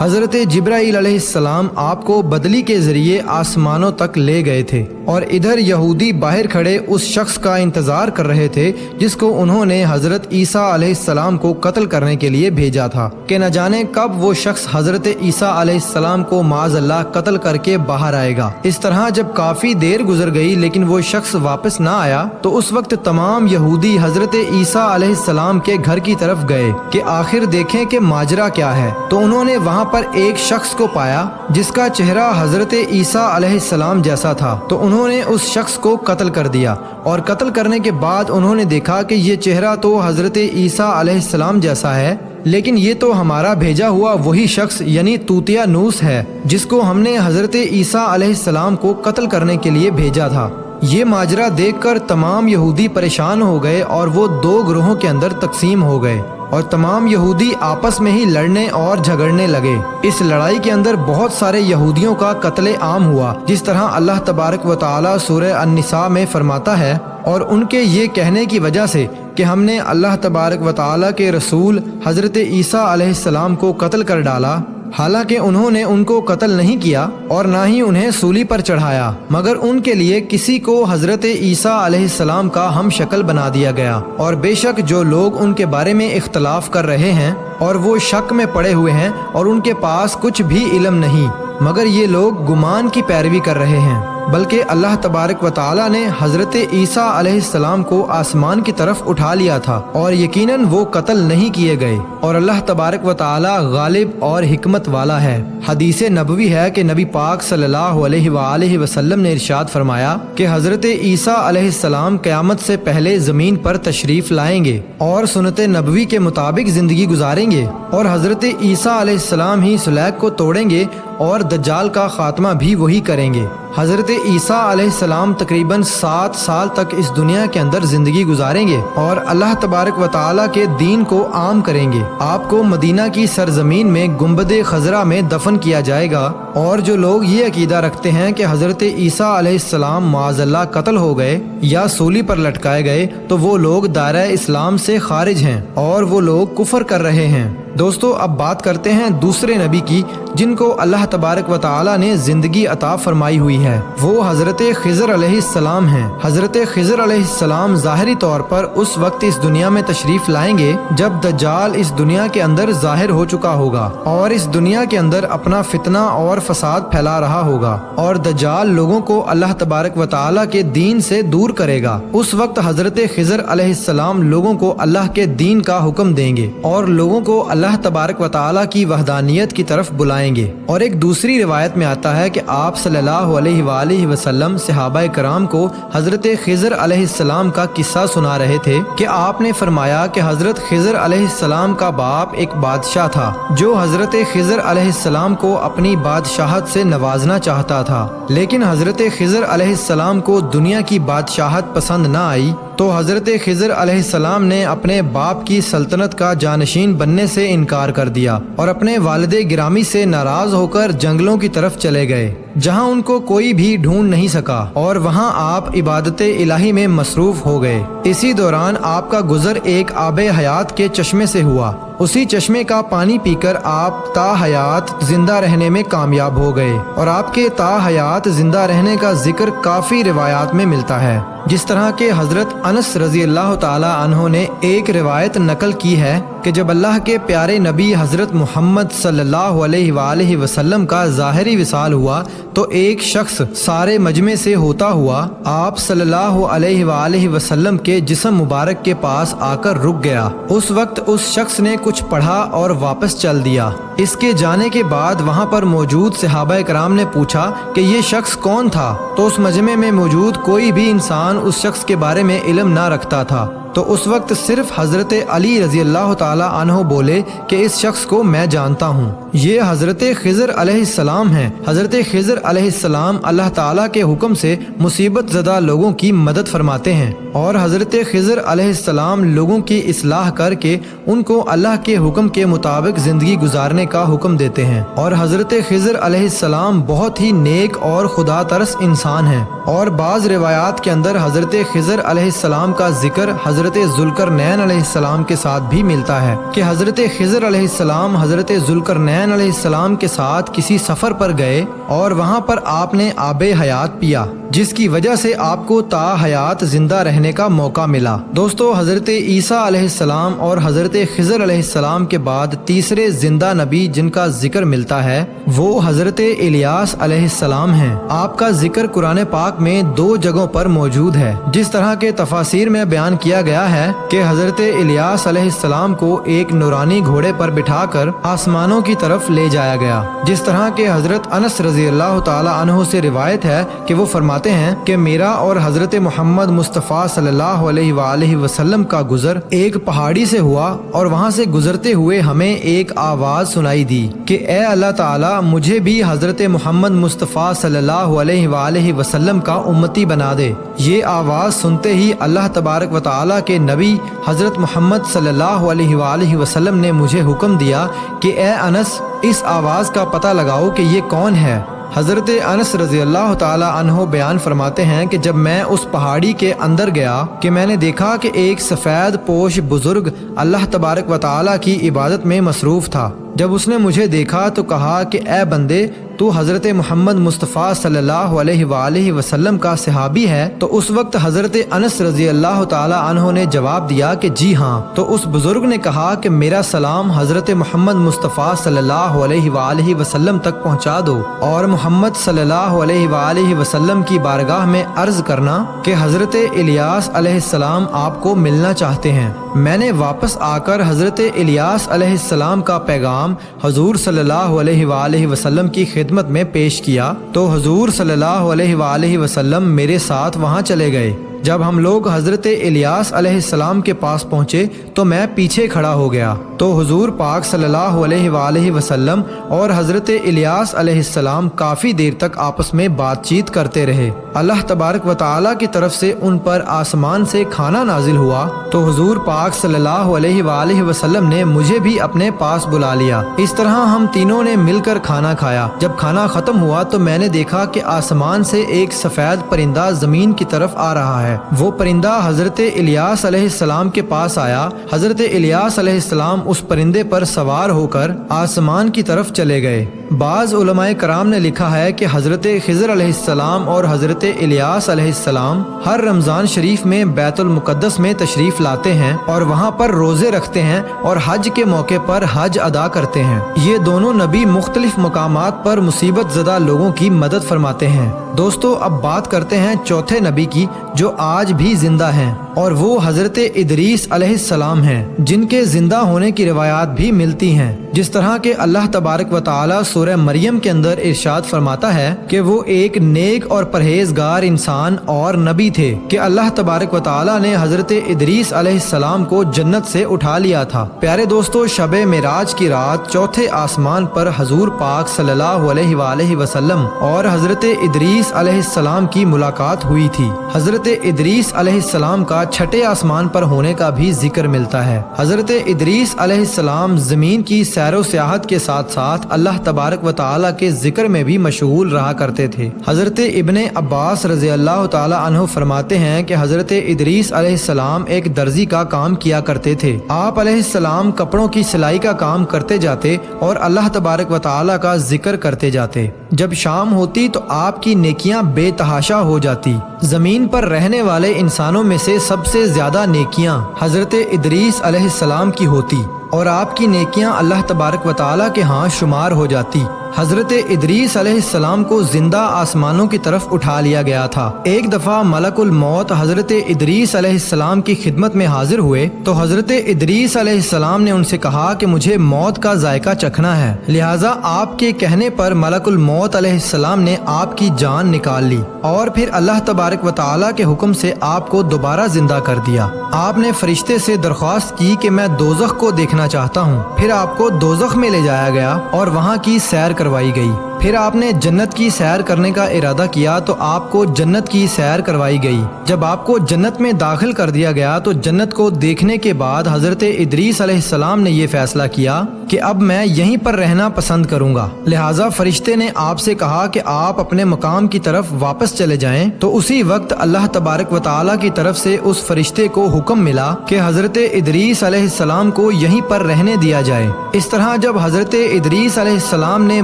حضرت جبرائیل علیہ السلام آپ کو بدلی کے ذریعے آسمانوں تک لے گئے تھے اور ادھر یہودی باہر کھڑے اس شخص کا انتظار کر رہے تھے جس کو انہوں نے حضرت عیسیٰ علیہ السلام کو قتل کرنے کے لیے بھیجا تھا کہ نہ جانے کب وہ شخص حضرت عیسیٰ علیہ السلام کو معاذ اللہ قتل کر کے باہر آئے گا۔ اس طرح جب کافی دیر گزر گئی لیکن وہ شخص واپس نہ آیا تو اس وقت تمام یہودی حضرت عیسیٰ علیہ السلام کے گھر کی طرف گئے کہ آخر دیکھیں کہ ماجرا کیا ہے۔ تو انہوں نے وہاں پر ایک شخص کو پایا جس کا چہرہ حضرت عیسیٰ علیہ السلام جیسا تھا، تو انہوں نے اس شخص کو قتل کر دیا، اور قتل کرنے کے بعد انہوں نے دیکھا کہ یہ چہرہ تو حضرت عیسیٰ علیہ السلام جیسا ہے، لیکن یہ تو ہمارا بھیجا ہوا وہی شخص یعنی طوطیا نوس ہے جس کو ہم نے حضرت عیسیٰ علیہ السلام کو قتل کرنے کے لیے بھیجا تھا۔ یہ ماجرا دیکھ کر تمام یہودی پریشان ہو گئے اور وہ دو گروہوں کے اندر تقسیم ہو گئے اور تمام یہودی آپس میں ہی لڑنے اور جھگڑنے لگے۔ اس لڑائی کے اندر بہت سارے یہودیوں کا قتل عام ہوا، جس طرح اللہ تبارک و تعالی سورہ النساء میں فرماتا ہے، اور ان کے یہ کہنے کی وجہ سے کہ ہم نے اللہ تبارک و تعالی کے رسول حضرت عیسیٰ علیہ السلام کو قتل کر ڈالا، حالانکہ انہوں نے ان کو قتل نہیں کیا اور نہ ہی انہیں سولی پر چڑھایا، مگر ان کے لیے کسی کو حضرت عیسیٰ علیہ السلام کا ہم شکل بنا دیا گیا۔ اور بے شک جو لوگ ان کے بارے میں اختلاف کر رہے ہیں اور وہ شک میں پڑے ہوئے ہیں اور ان کے پاس کچھ بھی علم نہیں، مگر یہ لوگ گمان کی پیروی کر رہے ہیں، بلکہ اللہ تبارک و تعالی نے حضرت عیسیٰ علیہ السلام کو آسمان کی طرف اٹھا لیا تھا اور یقیناً وہ قتل نہیں کیے گئے، اور اللہ تبارک و تعالی غالب اور حکمت والا ہے۔ حدیث نبوی ہے کہ نبی پاک صلی اللہ علیہ وآلہ وسلم نے ارشاد فرمایا کہ حضرت عیسیٰ علیہ السلام قیامت سے پہلے زمین پر تشریف لائیں گے اور سنت نبوی کے مطابق زندگی گزاریں گے، اور حضرت عیسیٰ علیہ السلام ہی سلیق کو توڑیں گے اور دجال کا خاتمہ بھی وہی کریں گے۔ حضرت عیسیٰ علیہ السلام تقریباً 7 سال تک اس دنیا کے اندر زندگی گزاریں گے اور اللہ تبارک و تعالیٰ کے دین کو عام کریں گے۔ آپ کو مدینہ کی سرزمین میں گنبد خضرا میں دفن کیا جائے گا، اور جو لوگ یہ عقیدہ رکھتے ہیں کہ حضرت عیسیٰ علیہ السلام معاذ اللہ قتل ہو گئے یا سولی پر لٹکائے گئے تو وہ لوگ دائرہ اسلام سے خارج ہیں اور وہ لوگ کفر کر رہے ہیں۔ دوستو، اب بات کرتے ہیں دوسرے نبی کی جن کو اللہ تبارک و تعالی نے زندگی عطا فرمائی ہوئی ہے، وہ حضرت خضر علیہ السلام ہیں۔ حضرت خضر علیہ السلام ظاہری طور پر اس وقت اس دنیا میں تشریف لائیں گے جب دجال اس دنیا کے اندر ظاہر ہو چکا ہوگا اور اس دنیا کے اندر اپنا فتنہ اور فساد پھیلا رہا ہوگا، اور دجال لوگوں کو اللہ تبارک و تعالی کے دین سے دور کرے گا۔ اس وقت حضرت خضر علیہ السلام لوگوں کو اللہ کے دین کا حکم دیں گے اور لوگوں کو اللہ تبارک و تعالی کی وحدانیت کی طرف بلائیں گے۔ اور ایک دوسری روایت میں آتا ہے کہ آپ صلی اللہ علیہ وآلہ وسلم صحابہ کرام کو حضرت خضر علیہ السلام کا قصہ سنا رہے تھے کہ آپ نے فرمایا کہ حضرت خضر علیہ السلام کا باپ ایک بادشاہ تھا جو حضرت خضر علیہ السلام کو اپنی بادشاہت سے نوازنا چاہتا تھا، لیکن حضرت خضر علیہ السلام کو دنیا کی بادشاہت پسند نہ آئی، تو حضرت خضر علیہ السلام نے اپنے باپ کی سلطنت کا جانشین بننے سے انکار کر دیا اور اپنے والد گرامی سے ناراض ہو کر جنگلوں کی طرف چلے گئے جہاں ان کو کوئی بھی ڈھونڈ نہیں سکا، اور وہاں آپ عبادت الہی میں مصروف ہو گئے۔ اسی دوران آپ کا گزر ایک آب حیات کے چشمے سے ہوا، اسی چشمے کا پانی پی کر آپ تا حیات زندہ رہنے میں کامیاب ہو گئے، اور آپ کے تا حیات زندہ رہنے کا ذکر کافی روایات میں ملتا ہے، جس طرح کہ حضرت انس رضی اللہ تعالی عنہ نے ایک روایت نقل کی ہے کہ جب اللہ کے پیارے نبی حضرت محمد صلی اللہ علیہ وآلہ وسلم کا ظاہری وصال ہوا تو ایک شخص سارے مجمع سے ہوتا ہوا آپ صلی اللہ علیہ وآلہ وسلم کے جسم مبارک کے پاس آ کر رک گیا۔ اس وقت اس شخص نے کچھ پڑھا اور واپس چل دیا۔ اس کے جانے کے بعد وہاں پر موجود صحابہ کرام نے پوچھا کہ یہ شخص کون تھا، تو اس مجمع میں موجود کوئی بھی انسان اس شخص کے بارے میں علم نہ رکھتا تھا، تو اس وقت صرف حضرت علی رضی اللہ تعالی عنہ بولے کہ اس شخص کو میں جانتا ہوں، یہ حضرت خضر علیہ السلام ہیں۔ حضرت خضر علیہ السلام اللہ تعالیٰ کے حکم سے مصیبت زدہ لوگوں کی مدد فرماتے ہیں، اور حضرت خضر علیہ السلام لوگوں کی اصلاح کر کے ان کو اللہ کے حکم کے مطابق زندگی گزارنے کا حکم دیتے ہیں، اور حضرت خضر علیہ السلام بہت ہی نیک اور خدا ترس انسان ہیں۔ اور بعض روایات کے اندر حضرت خضر علیہ السلام کا ذکر حضرت حضرت ذوالقرنین علیہ السلام کے ساتھ بھی ملتا ہے کہ حضرت خضر علیہ السلام حضرت ذوالقرنین علیہ السلام کے ساتھ کسی سفر پر گئے اور وہاں پر آپ نے آب حیات پیا، جس کی وجہ سے آپ کو تا حیات زندہ رہنے کا موقع ملا۔ دوستو، حضرت عیسیٰ علیہ السلام اور حضرت خضر علیہ السلام کے بعد تیسرے زندہ نبی جن کا ذکر ملتا ہے وہ حضرت الیاس علیہ السلام ہیں۔ آپ کا ذکر قرآن پاک میں 2 جگہوں پر موجود ہے، جس طرح کے تفاسیر میں بیان کیا گیا ہے کہ حضرت الیاس علیہ السلام کو ایک نورانی گھوڑے پر بٹھا کر آسمانوں کی طرف لے جایا گیا، جس طرح کہ حضرت انس رضی اللہ تعالی عنہ سے روایت ہے کہ وہ فرماتے ہیں کہ میرا اور حضرت محمد مصطفیٰ صلی اللہ علیہ وآلہ وسلم کا گزر ایک پہاڑی سے ہوا اور وہاں سے گزرتے ہوئے ہمیں ایک آواز سنائی دی کہ اے اللہ تعالی مجھے بھی حضرت محمد مصطفیٰ صلی اللہ علیہ وآلہ وسلم کا امتی بنا دے۔ یہ آواز سنتے ہی اللہ تبارک و تعالی کے نبی حضرت محمد صلی اللہ علیہ وآلہ وسلم نے مجھے حکم دیا کہ اے انس اس آواز کا پتہ لگاؤ کہ یہ کون ہے۔ حضرت انس رضی اللہ تعالی عنہ بیان فرماتے ہیں کہ جب میں اس پہاڑی کے اندر گیا کہ میں نے دیکھا کہ ایک سفید پوش بزرگ اللہ تبارک و تعالی کی عبادت میں مصروف تھا۔ جب اس نے مجھے دیکھا تو کہا کہ اے بندے، تو حضرت محمد مصطفیٰ صلی اللہ علیہ وآلہ وسلم کا صحابی ہے؟ تو اس وقت حضرت انس رضی اللہ تعالی عنہ نے جواب دیا کہ جی ہاں۔ تو اس بزرگ نے کہا کہ میرا سلام حضرت محمد مصطفیٰ صلی اللہ علیہ وآلہ وسلم تک پہنچا دو اور محمد صلی اللہ علیہ وآلہ وسلم کی بارگاہ میں عرض کرنا کہ حضرت الیاس علیہ السلام آپ کو ملنا چاہتے ہیں۔ میں نے واپس آ کر حضرت الیاس علیہ السلام کا پیغام حضور صلی اللہ علیہ وآلہ وسلم کی خدمت میں پیش کیا تو حضور صلی اللہ علیہ وآلہ وسلم میرے ساتھ وہاں چلے گئے۔ جب ہم لوگ حضرت الیاس علیہ السلام کے پاس پہنچے تو میں پیچھے کھڑا ہو گیا تو حضور پاک صلی اللہ علیہ وآلہ وسلم اور حضرت الیاس علیہ السلام کافی دیر تک آپس میں بات چیت کرتے رہے۔ اللہ تبارک و تعالیٰ کی طرف سے ان پر آسمان سے کھانا نازل ہوا تو حضور پاک صلی اللہ علیہ وآلہ وسلم نے مجھے بھی اپنے پاس بلا لیا۔ اس طرح ہم تینوں نے مل کر کھانا کھایا۔ جب کھانا ختم ہوا تو میں نے دیکھا کہ آسمان سے ایک سفید پرندہ زمین کی طرف آ رہا ہے۔ وہ پرندہ حضرت الیاس علیہ السلام کے پاس آیا۔ حضرت الیاس علیہ السلام اس پرندے پر سوار ہو کر آسمان کی طرف چلے گئے۔ بعض علماء کرام نے لکھا ہے کہ حضرت خضر علیہ السلام اور حضرت الیاس علیہ السلام ہر رمضان شریف میں بیت المقدس میں تشریف لاتے ہیں اور وہاں پر روزے رکھتے ہیں اور حج کے موقع پر حج ادا کرتے ہیں۔ یہ دونوں نبی مختلف مقامات پر مصیبت زدہ لوگوں کی مدد فرماتے ہیں۔ دوستو، اب بات کرتے ہیں چوتھے نبی کی جو آج بھی زندہ ہیں، اور وہ حضرت ادریس علیہ السلام ہیں، جن کے زندہ ہونے کی روایات بھی ملتی ہیں۔ جس طرح کہ اللہ تبارک و تعالی سورہ مریم کے اندر ارشاد فرماتا ہے کہ وہ ایک نیک اور پرہیزگار انسان اور نبی تھے کہ اللہ تبارک و تعالی نے حضرت ادریس علیہ السلام کو جنت سے اٹھا لیا تھا۔ پیارے دوستو، شب معراج کی رات چوتھے آسمان پر حضور پاک صلی اللہ علیہ وآلہ وسلم اور حضرت ادریس علیہ السلام کی ملاقات ہوئی تھی۔ حضرت ادریس علیہ السلام کا چھٹے آسمان پر ہونے کا بھی ذکر ملتا ہے۔ حضرت ادریس علیہ السلام زمین کی سیر و سیاحت کے ساتھ ساتھ اللہ تبارک و تعالی کے ذکر میں بھی مشغول رہا کرتے تھے۔ حضرت ابن عباس رضی اللہ تعالی عنہ فرماتے ہیں کہ حضرت ادریس علیہ السلام ایک درزی کا کام کیا کرتے تھے۔ آپ علیہ السلام کپڑوں کی سلائی کا کام کرتے جاتے اور اللہ تبارک و تعالی کا ذکر کرتے جاتے۔ جب شام ہوتی تو آپ کی نیکیاں بے تحاشا ہو جاتی۔ زمین پر رہنے والے انسانوں میں سے سب سے زیادہ نیکیاں حضرت ادریس علیہ السلام کی ہوتی اور آپ کی نیکیاں اللہ تبارک و تعالی کے ہاں شمار ہو جاتی۔ حضرت ادریس علیہ السلام کو زندہ آسمانوں کی طرف اٹھا لیا گیا تھا۔ ایک دفعہ ملک الموت حضرت ادریس علیہ السلام کی خدمت میں حاضر ہوئے تو حضرت ادریس علیہ السلام نے ان سے کہا کہ مجھے موت کا ذائقہ چکھنا ہے، لہٰذا آپ کے کہنے پر ملک الموت علیہ السلام نے آپ کی جان نکال لی اور پھر اللہ تبارک و تعالیٰ کے حکم سے آپ کو دوبارہ زندہ کر دیا۔ آپ نے فرشتے سے درخواست کی کہ میں دوزخ کو دیکھنا چاہتا ہوں، پھر آپ کو دوزخ میں لے جایا گیا اور وہاں کی سیر کروائی گئی۔ پھر آپ نے جنت کی سیر کرنے کا ارادہ کیا تو آپ کو جنت کی سیر کروائی گئی۔ جب آپ کو جنت میں داخل کر دیا گیا تو جنت کو دیکھنے کے بعد حضرت ادریس علیہ السلام نے یہ فیصلہ کیا کہ اب میں یہیں پر رہنا پسند کروں گا۔ لہٰذا فرشتے نے آپ سے کہا کہ آپ اپنے مقام کی طرف واپس چلے جائیں، تو اسی وقت اللہ تبارک و تعالیٰ کی طرف سے اس فرشتے کو حکم ملا کہ حضرت ادریس علیہ السلام کو یہیں پر رہنے دیا جائے۔ اس طرح جب حضرت ادریس علیہ السلام نے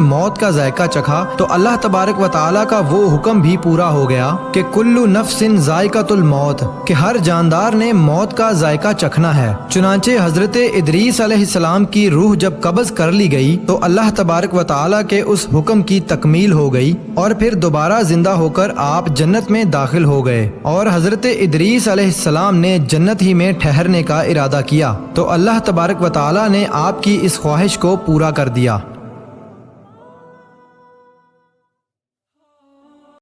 موت کا ذائقہ چکھا تو اللہ تبارک و تعالیٰ کا وہ حکم بھی پورا ہو گیا کہ کل نفس ذائقۃ الموت، کہ ہر جاندار نے موت کا ذائقہ چکھنا ہے۔ چنانچہ حضرت ادریس علیہ السلام کی روح جب قبض کر لی گئی تو اللہ تبارک و تعالیٰ کے اس حکم کی تکمیل ہو گئی اور پھر دوبارہ زندہ ہو کر آپ جنت میں داخل ہو گئے، اور حضرت ادریس علیہ السلام نے جنت ہی میں ٹھہرنے کا ارادہ کیا تو اللہ تبارک و تعالیٰ نے آپ کی اس خواہش کو پورا کر دیا۔